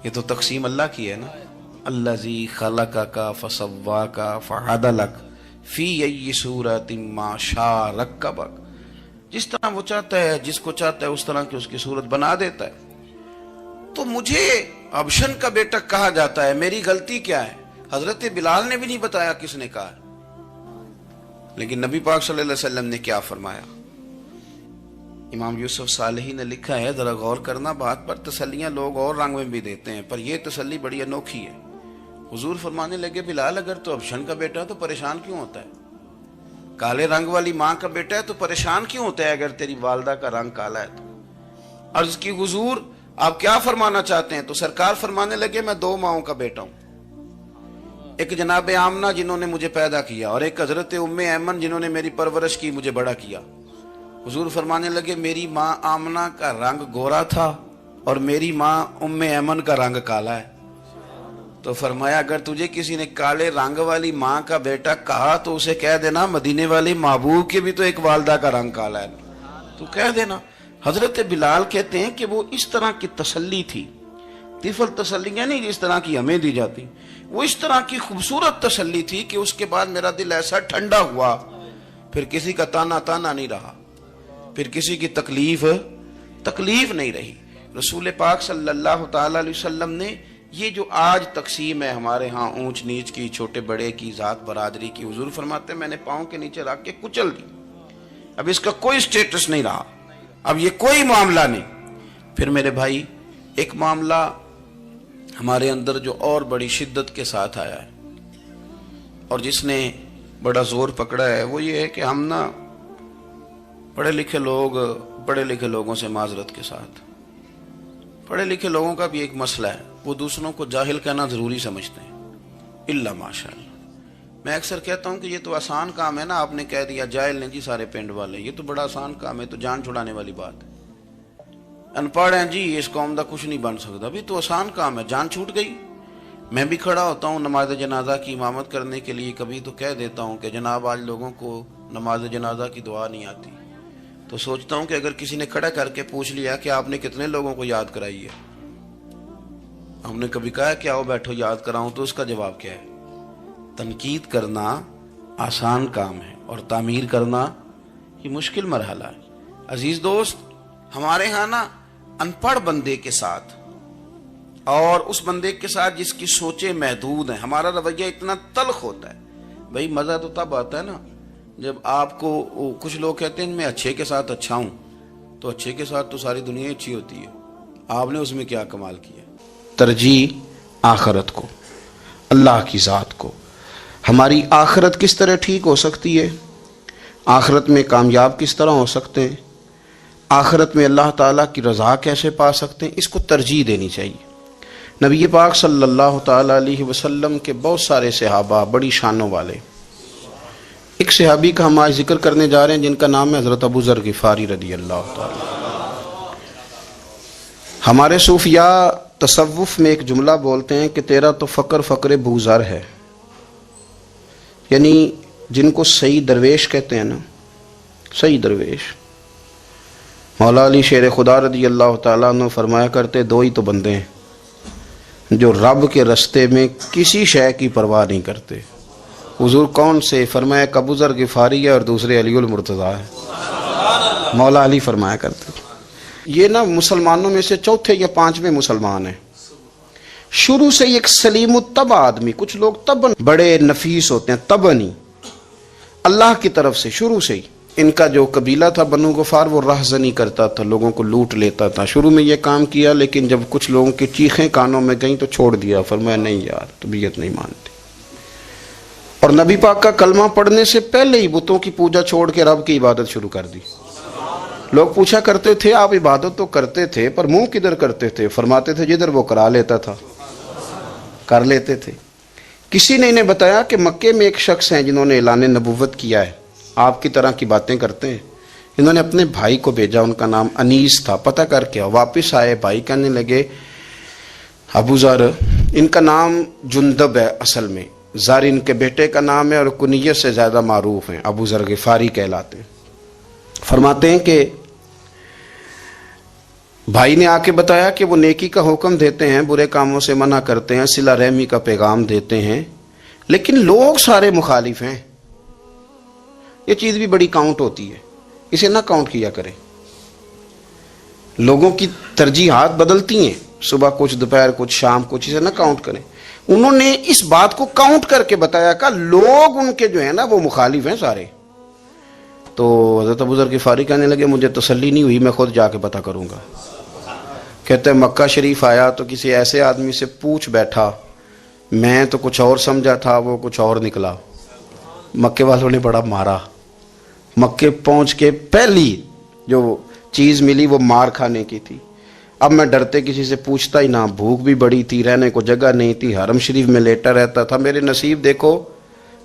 یہ تو تقسیم اللہ کی ہے نا، الذی خلقک فسواک فعدلک فی ای صورت ما شاء رکبک، جس طرح وہ چاہتا ہے، جس کو چاہتا ہے اس طرح کی اس کی صورت بنا دیتا ہے۔ تو مجھے ابشن کا بیٹا کہا جاتا ہے، میری غلطی کیا ہے؟ حضرت بلال نے بھی نہیں بتایا کس نے کہا ہے، لیکن نبی پاک صلی اللہ علیہ وسلم نے کیا فرمایا؟ امام یوسف صالحی نے لکھا ہے، ذرا غور کرنا بات پر، تسلیاں لوگ اور رنگ میں بھی دیتے ہیں، پر یہ تسلی بڑی انوکھی ہے۔ حضور فرمانے لگے، بلال اگر تو ابشن کا بیٹا تو پریشان کیوں ہوتا ہے؟ کالے رنگ والی ماں کا بیٹا ہے تو پریشان کیوں ہوتا ہے اگر تیری والدہ کا رنگ کالا ہے تو؟ عرض کی حضور آپ کیا فرمانا چاہتے ہیں؟ تو سرکار فرمانے لگے، میں دو ماؤں کا بیٹا ہوں، ایک جناب آمنہ جنہوں نے مجھے پیدا کیا، اور ایک حضرت ام ایمن جنہوں نے میری پرورش کی، مجھے بڑا کیا۔ حضور فرمانے لگے، میری ماں آمنہ کا رنگ گورا تھا اور میری ماں ام ایمن کا رنگ کالا ہے۔ تو فرمایا، اگر تجھے کسی نے کالے رنگ والی ماں کا بیٹا کہا تو اسے کہہ دینا مدینے والے محبوب کے بھی تو ایک والدہ کا رنگ کالا ہے، تو کہہ دینا۔ حضرت بلال کہتے ہیں کہ وہ اس طرح کی تسلی تھی، طفل تسلیاں نہیں جس طرح کی ہمیں دی جاتی، وہ اس طرح کی خوبصورت تسلی تھی کہ اس کے بعد میرا دل ایسا ٹھنڈا ہوا، پھر کسی کا تانا نہیں رہا، پھر کسی کی تکلیف نہیں رہی۔ رسول پاک صلی اللہ تعالی علیہ وسلم نے یہ جو آج تقسیم ہے ہمارے ہاں اونچ نیچ کی، چھوٹے بڑے کی، ذات برادری کی، حضور فرماتے ہیں میں نے پاؤں کے نیچے رکھ کے کچل دی، اب اس کا کوئی سٹیٹس نہیں رہا، اب یہ کوئی معاملہ نہیں۔ پھر میرے بھائی ایک معاملہ ہمارے اندر جو اور بڑی شدت کے ساتھ آیا ہے اور جس نے بڑا زور پکڑا ہے، وہ یہ ہے کہ ہم نا پڑھے لکھے لوگوں سے معذرت کے ساتھ، پڑھے لکھے لوگوں کا بھی ایک مسئلہ ہے، وہ دوسروں کو جاہل کہنا ضروری سمجھتے ہیں، الا ماشاء اللہ۔ میں اکثر کہتا ہوں کہ یہ تو آسان کام ہے نا، آپ نے کہہ دیا جاہل نہیں جی سارے پنڈ والے، یہ تو بڑا آسان کام ہے، تو جان چھڑانے والی بات ہے۔ ان پڑھ ہیں جی اس قوم دا کچھ نہیں بن سکتا، بھی تو آسان کام ہے، جان چھوٹ گئی۔ میں بھی کھڑا ہوتا ہوں نماز جنازہ کی امامت کرنے کے لیے، کبھی تو کہہ دیتا ہوں کہ جناب آج لوگوں کو نماز جنازہ کی دعا نہیں آتی، تو سوچتا ہوں کہ اگر کسی نے کھڑا کر کے پوچھ لیا کہ آپ نے کتنے لوگوں کو یاد کرائی ہے، ہم نے کبھی کہا کہ آؤ بیٹھو یاد کراؤں، تو اس کا جواب کیا ہے؟ تنقید کرنا آسان کام ہے اور تعمیر کرنا یہ مشکل مرحلہ ہے۔ عزیز دوست، ہمارے ہاں نا ان پڑھ بندے کے ساتھ اور اس بندے کے ساتھ جس کی سوچیں محدود ہیں، ہمارا رویہ اتنا تلخ ہوتا ہے۔ بھائی مزہ تو تب آتا ہے نا جب آپ کو، کچھ لوگ کہتے ہیں میں اچھے کے ساتھ اچھا ہوں، تو اچھے کے ساتھ تو ساری دنیا اچھی ہوتی ہے، آپ نے اس میں کیا کمال کیا؟ ترجیح آخرت کو، اللہ کی ذات کو۔ ہماری آخرت کس طرح ٹھیک ہو سکتی ہے؟ آخرت میں کامیاب کس طرح ہو سکتے ہیں؟ آخرت میں اللہ تعالیٰ کی رضا کیسے پا سکتے ہیں؟ اس کو ترجیح دینی چاہیے۔ نبی پاک صلی اللہ تعالیٰ علیہ وسلم کے بہت سارے صحابہ بڑی شانوں والے، ایک صحابی کا ہم آج ذکر کرنے جا رہے ہیں جن کا نام ہے حضرت ابو ذر غفاری رضی اللہ تعالیٰ۔ ہمارے صوفیاء تصوف میں ایک جملہ بولتے ہیں کہ تیرا تو فقر بو ذر ہے، یعنی جن کو صحیح درویش کہتے ہیں نا، صحیح درویش۔ مولا علی شیر خدا رضی اللہ تعالیٰ عنہ فرمایا کرتے، دو ہی تو بندے ہیں جو رب کے رستے میں کسی شے کی پرواہ نہیں کرتے۔ حضور کون سے؟ فرمایا ابو ذر غفاری ہے اور دوسرے علی المرتضیٰ ہے۔ مولا علی فرمایا کرتے یہ نا مسلمانوں میں سے چوتھے یا پانچویں مسلمان ہیں، شروع سے ایک سلیم الطبع آدمی۔ کچھ لوگ طبعاً بڑے نفیس ہوتے ہیں، طبعاً ہی اللہ کی طرف سے شروع سے ہی۔ ان کا جو قبیلہ تھا بنو غفار، وہ راہزنی کرتا تھا، لوگوں کو لوٹ لیتا تھا۔ شروع میں یہ کام کیا، لیکن جب کچھ لوگوں کی چیخیں کانوں میں گئیں تو چھوڑ دیا، فرمایا نہیں یار طبیعت نہیں مانتی۔ اور نبی پاک کا کلمہ پڑھنے سے پہلے ہی بتوں کی پوجا چھوڑ کے رب کی عبادت شروع کر دی۔ لوگ پوچھا کرتے تھے آپ عبادت تو کرتے تھے پر منہ کدھر کرتے تھے؟ فرماتے تھے جدھر وہ کرا لیتا تھا کر لیتے تھے۔ کسی نے انہیں بتایا کہ مکے میں ایک شخص ہیں جنہوں نے اعلان نبوت کیا ہے، آپ کی طرح کی باتیں کرتے ہیں۔ انہوں نے اپنے بھائی کو بھیجا، ان کا نام انیس تھا، پتہ کر کے واپس آئے۔ بھائی کہنے لگے ابو ذر، ان کا نام جندب ہے، اصل میں ذر ان کے بیٹے کا نام ہے اور کنیت سے زیادہ معروف ہیں، ابو ذر غفاری کہلاتے ہیں۔ فرماتے ہیں کہ بھائی نے آ کے بتایا کہ وہ نیکی کا حکم دیتے ہیں، برے کاموں سے منع کرتے ہیں، صلہ رحمی کا پیغام دیتے ہیں، لیکن لوگ سارے مخالف ہیں۔ یہ چیز بھی بڑی کاؤنٹ ہوتی ہے، اسے نہ کاؤنٹ کیا کریں۔ لوگوں کی ترجیحات بدلتی ہیں، صبح کچھ، دوپہر کچھ، شام کچھ، اسے نہ کاؤنٹ کریں۔ انہوں نے اس بات کو کاؤنٹ کر کے بتایا کہ لوگ ان کے جو ہیں نا وہ مخالف ہیں سارے۔ تو حضرت ابو ذر غفاری کہنے لگے مجھے تسلی نہیں ہوئی، میں خود جا کے پتہ کروں گا۔ کہتے ہیں مکہ شریف آیا تو کسی ایسے آدمی سے پوچھ بیٹھا، میں تو کچھ اور سمجھا تھا، وہ کچھ اور نکلا۔ مکے والوں نے بڑا مارا۔ مکے پہنچ کے پہلی جو چیز ملی وہ مار کھانے کی تھی۔ اب میں ڈرتے کسی سے پوچھتا ہی نہ، بھوک بھی بڑی تھی، رہنے کو جگہ نہیں تھی، حرم شریف میں لیٹا رہتا تھا۔ میرے نصیب دیکھو،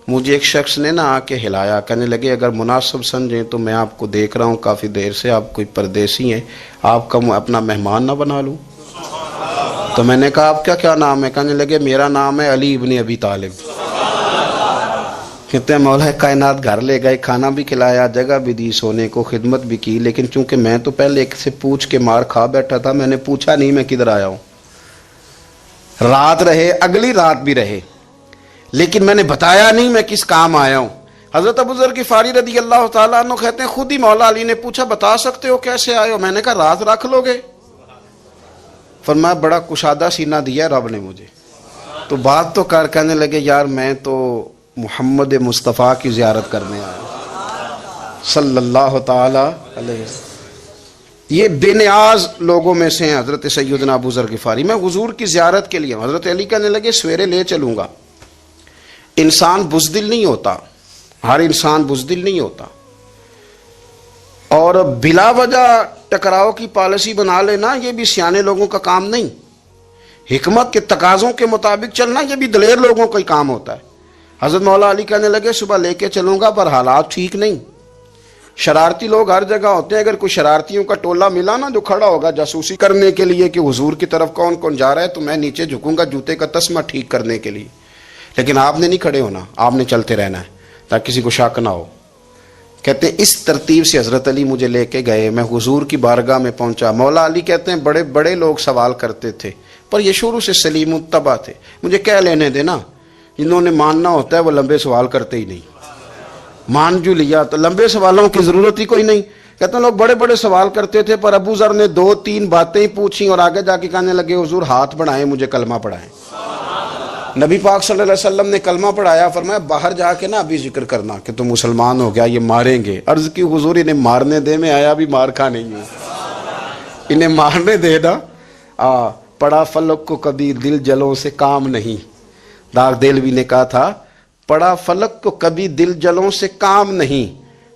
مجھے ایک شخص نے نہ آ کے ہلایا، کہنے لگے اگر مناسب سمجھیں تو میں آپ کو دیکھ رہا ہوں کافی دیر سے، آپ کوئی پردیسی ہیں، آپ کا اپنا مہمان نہ بنا لوں؟ تو میں نے کہا آپ کا کیا نام ہے؟ کہنے لگے میرا نام ہے علی ابن ابی طالب۔ کہتے ہیں مولا کائنات گھر لے گئے، کھانا بھی کھلایا، جگہ بھی دی سونے کو، خدمت بھی کی، لیکن چونکہ میں تو پہلے ایک سے پوچھ کے مار کھا بیٹھا تھا، میں نے پوچھا نہیں میں کدھر آیا ہوں۔ رات رہے، اگلی رات بھی رہے، لیکن میں نے بتایا نہیں میں کس کام آیا ہوں۔ حضرت ابو ذر غفاری رضی اللہ تعالیٰ عنہ کہتے ہیں خود ہی مولا علی نے پوچھا بتا سکتے ہو کیسے آئے ہو؟ میں نے کہا رات رکھ لو گے؟ فرمایا بڑا کشادہ سینہ دیا رب نے مجھے، تو بات تو کر۔ کہنے لگے یار میں تو محمد مصطفیٰ کی زیارت کرنے آیا صلی اللہ تعالی علیہ وسلم۔ یہ بے نیاز لوگوں میں سے ہیں حضرت سیدنا ابو ذر غفاری۔ میں حضور کی زیارت کے لیے ہوں۔ حضرت علی کہنے لگے سویرے لے چلوں گا۔ انسان بزدل نہیں ہوتا، ہر انسان بزدل نہیں ہوتا، اور بلا وجہ ٹکراؤ کی پالیسی بنا لینا یہ بھی سیانے لوگوں کا کام نہیں۔ حکمت کے تقاضوں کے مطابق چلنا یہ بھی دلیر لوگوں کا ہی کام ہوتا ہے۔ حضرت مولا علی کہنے لگے صبح لے کے چلوں گا، پر حالات ٹھیک نہیں۔ شرارتی لوگ ہر جگہ ہوتے ہیں، اگر کوئی شرارتیوں کا ٹولہ ملا نا جو کھڑا ہوگا جاسوسی کرنے کے لیے کہ حضور کی طرف کون کون جا رہا ہے، تو میں نیچے جھکوں گا جوتے کا تسمہ ٹھیک کرنے کے لیے، لیکن آپ نے نہیں کھڑے ہونا، آپ نے چلتے رہنا ہے تاکہ کسی کو شک نہ ہو۔ کہتے ہیں اس ترتیب سے حضرت علی مجھے لے کے گئے، میں حضور کی بارگاہ میں پہنچا۔ مولا علی کہتے ہیں بڑے بڑے لوگ سوال کرتے تھے، پر یہ شروع سے سلیم الطبع تھے، مجھے کہہ لینے دینا، جنہوں نے ماننا ہوتا ہے وہ لمبے سوال کرتے ہی نہیں۔ مان جو لیا تو لمبے سوالوں کی ضرورت ہی کوئی نہیں۔ کہتے ہیں لوگ بڑے بڑے سوال کرتے تھے، پر ابو ذر نے 2-3 باتیں ہی پوچھیں اور آگے جا کے کہنے لگے حضور ہاتھ بڑھائیں، مجھے کلمہ پڑھائیں۔ نبی پاک صلی اللہ علیہ وسلم نے کلمہ پڑھایا، فرمایا باہر جا کے نا ابھی ذکر کرنا کہ تم مسلمان ہو گیا، یہ ماریں گے۔ عرض کی حضور انہیں مارنے دے، میں آیا بھی مار کھانے ہوں، انہیں مارنے دے نا۔ پڑا فلک کو کبھی دل جلوں سے کام نہیں، داغ دلوی نے کہا تھا پڑا فلک کو کبھی دل جلوں سے کام نہیں،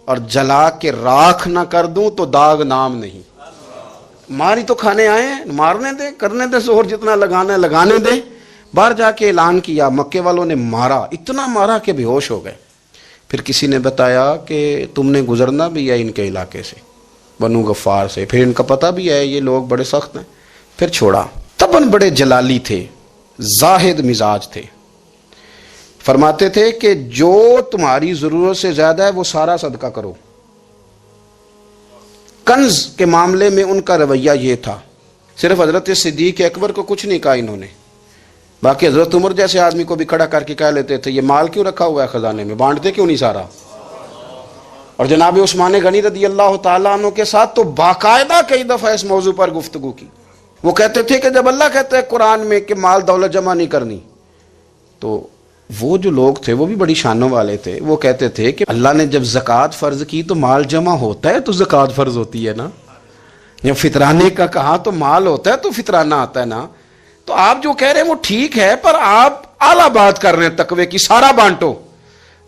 اور جلا کے راکھ نہ کر دوں تو داغ نام نہیں۔ ماری تو کھانے آئے ہیں، مارنے دے، کرنے دے زور جتنا لگانا ہے لگانے دے۔ باہر جا کے اعلان کیا، مکے والوں نے مارا، اتنا مارا کہ بے ہوش ہو گئے۔ پھر کسی نے بتایا کہ تم نے گزرنا بھی ہے ان کے علاقے سے، بنو غفار سے، پھر ان کا پتہ بھی ہے یہ لوگ بڑے سخت ہیں، پھر چھوڑا۔ تباً بڑے جلالی تھے، زاہد مزاج تھے، فرماتے تھے کہ جو تمہاری ضرورت سے زیادہ ہے وہ سارا صدقہ کرو۔ کنز کے معاملے میں ان کا رویہ یہ تھا، صرف حضرت صدیق اکبر کو کچھ نہیں کہا انہوں نے، باقی حضرت عمر جیسے آدمی کو بھی کھڑا کر کے کہہ لیتے تھے یہ مال کیوں رکھا ہوا ہے خزانے میں، بانٹتے کیوں نہیں سارا؟ اور جناب عثمان غنی رضی اللہ تعالیٰ عنہ کے ساتھ تو باقاعدہ کئی دفعہ اس موضوع پر گفتگو کی۔ وہ کہتے تھے کہ جب اللہ کہتا ہے قرآن میں کہ مال دولت جمع نہیں کرنی، تو وہ جو لوگ تھے وہ بھی بڑی شانوں والے تھے، وہ کہتے تھے کہ اللہ نے جب زکوٰۃ فرض کی تو مال جمع ہوتا ہے تو زکوٰۃ فرض ہوتی ہے نا، جب فطرانے کا کہا تو مال ہوتا ہے تو فطرانہ آتا ہے نا۔ تو آپ جو کہہ رہے ہیں وہ ٹھیک ہے، پر آپ اعلیٰ بات کر رہے ہیں تقوی کی، سارا بانٹو۔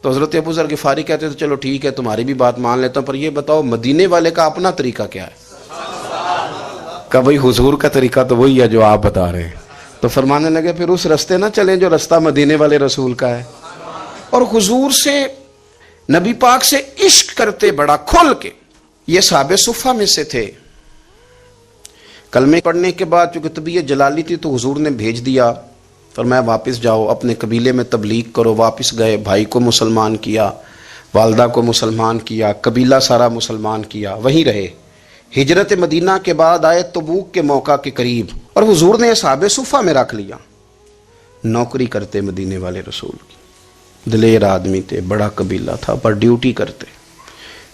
تو حضرت ابو ذر غفاری کہتے تھے چلو ٹھیک ہے تمہاری بھی بات مان لیتا ہوں، پر یہ بتاؤ مدینے والے کا اپنا طریقہ کیا ہے؟ کہ بھئی حضور کا طریقہ تو وہی ہے جو آپ بتا رہے ہیں۔ تو فرمانے لگے پھر اس رستے نہ چلیں جو رستہ مدینے والے رسول کا ہے، اور حضور سے نبی پاک سے عشق کرتے بڑا کھل کے۔ یہ صحابہ صفہ میں سے تھے۔ کلمے پڑھنے کے بعد چونکہ طبیعت جلالی تھی تو حضور نے بھیج دیا، فرمایا واپس جاؤ اپنے قبیلے میں تبلیغ کرو۔ واپس گئے، بھائی کو مسلمان کیا، والدہ کو مسلمان کیا، قبیلہ سارا مسلمان کیا، وہیں رہے، ہجرت مدینہ کے بعد آئے تبوک کے موقع کے قریب، اور حضور نے اصحاب صفہ میں رکھ لیا۔ نوکری کرتے مدینے والے رسول کی، دلیر آدمی تھے، بڑا قبیلہ تھا، پر ڈیوٹی کرتے،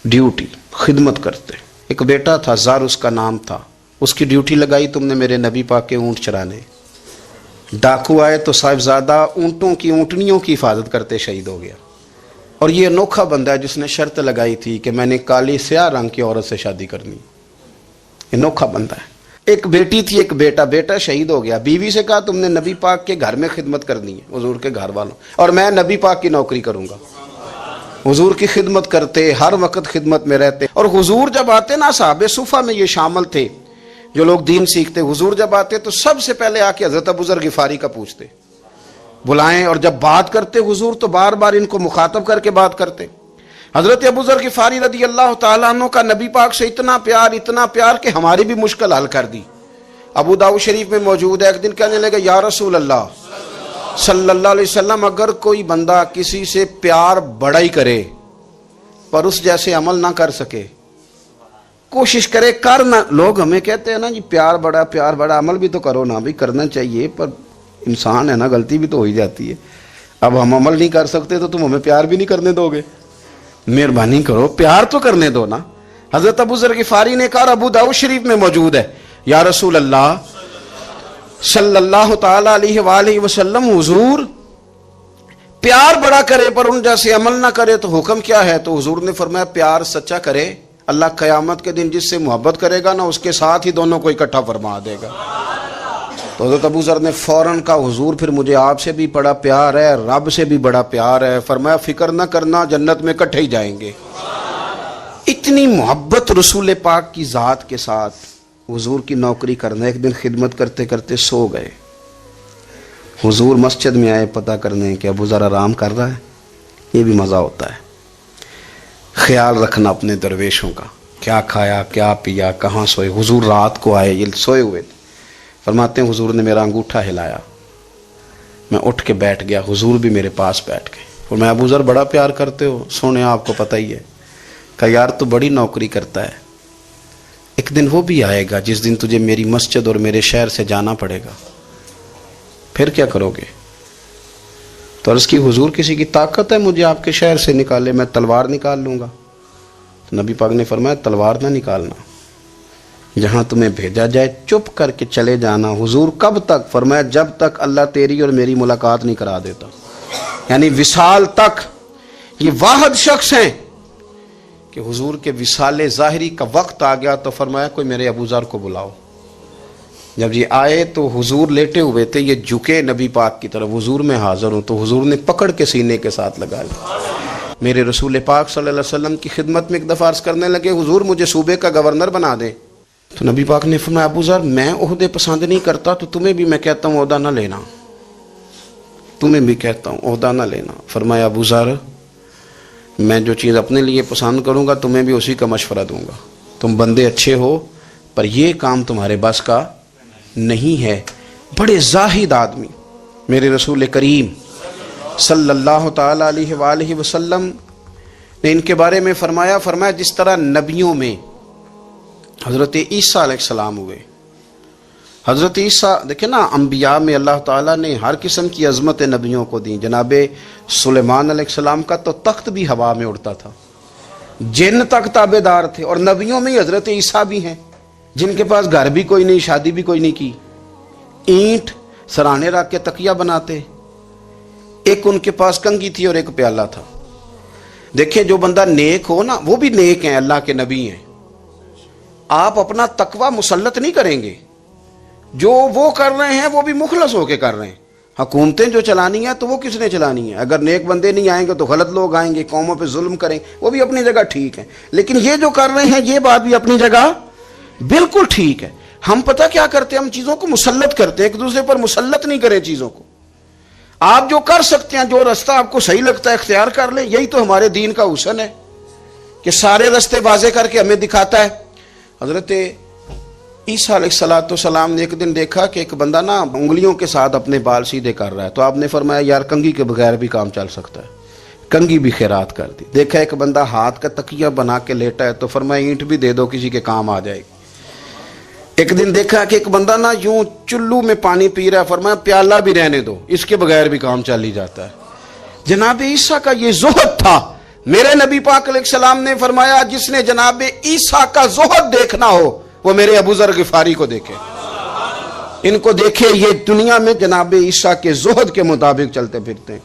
ڈیوٹی خدمت کرتے۔ ایک بیٹا تھا، زار اس کا نام تھا، اس کی ڈیوٹی لگائی تم نے میرے نبی پاک کے اونٹ چرانے۔ ڈاکو آئے تو صاحبزادہ اونٹوں کی، اونٹنیوں کی حفاظت کرتے شہید ہو گیا۔ اور یہ انوکھا بندہ ہے جس نے شرط لگائی تھی کہ میں نے کالی سیاہ رنگ کی عورت سے شادی کرنی۔ انوکھا بندہ ہے۔ ایک بیٹی تھی، ایک بیٹا، بیٹا شہید ہو گیا۔ بیوی سے کہا تم نے نبی پاک کے گھر میں خدمت کرنی ہے، حضور کے گھر والوں، اور میں نبی پاک کی نوکری کروں گا۔ حضور کی خدمت کرتے، ہر وقت خدمت میں رہتے۔ اور حضور جب آتے نا، صحابہ صفہ میں یہ شامل تھے جو لوگ دین سیکھتے، حضور جب آتے تو سب سے پہلے آ کے حضرت ابوذر غفاری کا پوچھتے، بلائیں، اور جب بات کرتے حضور تو بار بار ان کو مخاطب کر کے بات کرتے۔ حضرت ابوذر غفاری رضی اللہ تعالیٰ عنہ کا نبی پاک سے اتنا پیار کہ ہماری بھی مشکل حل کر دی۔ ابو داؤد شریف میں موجود ہے، ایک دن کہنے لگے یا رسول اللہ صلی اللہ علیہ وسلم، اگر کوئی بندہ کسی سے پیار بڑا ہی کرے پر اس جیسے عمل نہ کر سکے، کوشش کرے کر نہ، لوگ ہمیں کہتے ہیں نا جی پیار بڑا، عمل بھی تو کرو نا، بھی کرنا چاہیے، پر انسان ہے نا، غلطی بھی تو ہو ہی جاتی ہے۔ اب ہم عمل نہیں کر سکتے تو تم ہمیں پیار بھی نہیں کرنے دو گے؟ مہربانی کرو، پیار تو کرنے دو نا۔ حضرت ابوذر غفاری نے کہا، ابو داؤد شریف میں موجود ہے، یا رسول اللہ صلی اللہ تعالی علیہ وآلہ وسلم، حضور پیار بڑا کرے پر ان جیسے عمل نہ کرے تو حکم کیا ہے؟ تو حضور نے فرمایا پیار سچا کرے، اللہ قیامت کے دن جس سے محبت کرے گا نا اس کے ساتھ ہی دونوں کو اکٹھا فرما دے گا۔ تو حضرت ابوذر نے فوراً کہا، حضور پھر مجھے آپ سے بھی بڑا پیار ہے، رب سے بھی بڑا پیار ہے۔ فرمایا فکر نہ کرنا، جنت میں اکٹھے ہی جائیں گے۔ اتنی محبت رسول پاک کی ذات کے ساتھ حضور کی نوکری کرنا۔ ایک دن خدمت کرتے کرتے سو گئے، حضور مسجد میں آئے پتہ کرنے کہ ابوذر آرام کر رہا ہے۔ یہ بھی مزہ ہوتا ہے، خیال رکھنا اپنے درویشوں کا، کیا کھایا کیا پیا، کہاں سوئے۔ حضور رات کو آئے، یہ سوئے ہوئے تھے، فرماتے ہیں حضور نے میرا انگوٹھا ہلایا، میں اٹھ کے بیٹھ گیا، حضور بھی میرے پاس بیٹھ گئے۔ اور میں ابوذر بڑا پیار کرتے ہو؟ سونے آپ کو پتہ ہی ہے۔ کہا یار تو بڑی نوکری کرتا ہے، ایک دن وہ بھی آئے گا جس دن تجھے میری مسجد اور میرے شہر سے جانا پڑے گا، پھر کیا کرو گے؟ تو عرض کی حضور کسی کی طاقت ہے مجھے آپ کے شہر سے نکالے؟ میں تلوار نکال لوں گا۔ تو نبی پاک نے فرمایا تلوار نہ نکالنا، جہاں تمہیں بھیجا جائے چپ کر کے چلے جانا۔ حضور کب تک؟ فرمایا جب تک اللہ تیری اور میری ملاقات نہیں کرا دیتا، یعنی وصال تک۔ یہ واحد شخص ہیں کہ حضور کے وصال ظاہری کا وقت آ گیا تو فرمایا کوئی میرے ابوذر کو بلاؤ۔ جب یہ آئے تو حضور لیٹے ہوئے تھے، یہ جھکے نبی پاک کی طرف، حضور میں حاضر ہوں، تو حضور نے پکڑ کے سینے کے ساتھ لگا لیا۔ میرے رسول پاک صلی اللہ علیہ وسلم کی خدمت میں ایک دفعہ عرض کرنے لگے حضور مجھے صوبے کا گورنر بنا دیں۔ تو نبی پاک نے فرمایا ابوذر میں عہدے پسند نہیں کرتا، تو تمہیں بھی میں کہتا ہوں عہدہ نہ لینا، تمہیں بھی کہتا ہوں عہدہ نہ لینا۔ فرمایا ابوذر میں جو چیز اپنے لیے پسند کروں گا تمہیں بھی اسی کا مشورہ دوں گا، تم بندے اچھے ہو پر یہ کام تمہارے بس کا نہیں ہے۔ بڑے زاہد آدمی میرے رسول کریم صلی اللہ تعالی علیہ وآلہ وسلم نے ان کے بارے میں فرمایا جس طرح نبیوں میں حضرت عیسیٰ علیہ السلام ہوئے، حضرت عیسیٰ دیکھیں نا، انبیاء میں اللہ تعالیٰ نے ہر قسم کی عظمت نبیوں کو دی۔ جناب سلیمان علیہ السلام کا تو تخت بھی ہوا میں اڑتا تھا، جن تک تابع دار تھے، اور نبیوں میں حضرت عیسیٰ بھی ہیں جن کے پاس گھر بھی کوئی نہیں، شادی بھی کوئی نہیں کی، اینٹ سرانے رکھ کے تکیہ بناتے، ایک ان کے پاس کنگھی تھی اور ایک پیالہ تھا۔ دیکھیں جو بندہ نیک ہو نا، وہ بھی نیک ہیں، اللہ کے نبی ہیں۔ آپ اپنا تقوی مسلط نہیں کریں گے، جو وہ کر رہے ہیں وہ بھی مخلص ہو کے کر رہے ہیں۔ حکومتیں جو چلانی ہیں تو وہ کس نے چلانی ہے؟ اگر نیک بندے نہیں آئیں گے تو غلط لوگ آئیں گے، قوموں پہ ظلم کریں، وہ بھی اپنی جگہ ٹھیک ہے، لیکن یہ جو کر رہے ہیں یہ بات بھی اپنی جگہ بالکل ٹھیک ہے۔ ہم پتہ کیا کرتے ہیں، ہم چیزوں کو مسلط کرتے ہیں، ایک دوسرے پر مسلط نہیں کریں چیزوں کو۔ آپ جو کر سکتے ہیں، جو رستہ آپ کو صحیح لگتا ہے اختیار کر لیں، یہی تو ہمارے دین کا حسن ہے کہ سارے رستے واضح کر کے ہمیں دکھاتا ہے۔ حضرت عیسیٰ علیہ السلام نے ایک دن دیکھا کہ ایک بندہ نا انگلیوں کے ساتھ اپنے بال سیدھے کر رہا ہے، تو آپ نے فرمایا یار کنگھی کے بغیر بھی کام چل سکتا ہے، کنگھی بھی خیرات کر دی۔ دیکھا ایک بندہ ہاتھ کا تکیہ بنا کے لیٹا ہے، تو فرمایا اینٹ بھی دے دو، کسی کے کام آ جائے گی۔ ایک دن دیکھا کہ ایک بندہ نا یوں چلو میں پانی پی رہا ہے، فرمایا پیالہ بھی رہنے دو، اس کے بغیر بھی کام چل ہی جاتا ہے۔ جناب عیسیٰ کا یہ زہد تھا۔ میرے نبی پاک علیہ السلام نے فرمایا جس نے جناب عیسیٰ کا زہد دیکھنا ہو وہ میرے ابو ذر غفاری کو دیکھے، ان کو دیکھے، یہ دنیا میں جناب عیسیٰ کے زہد کے مطابق چلتے پھرتے ہیں۔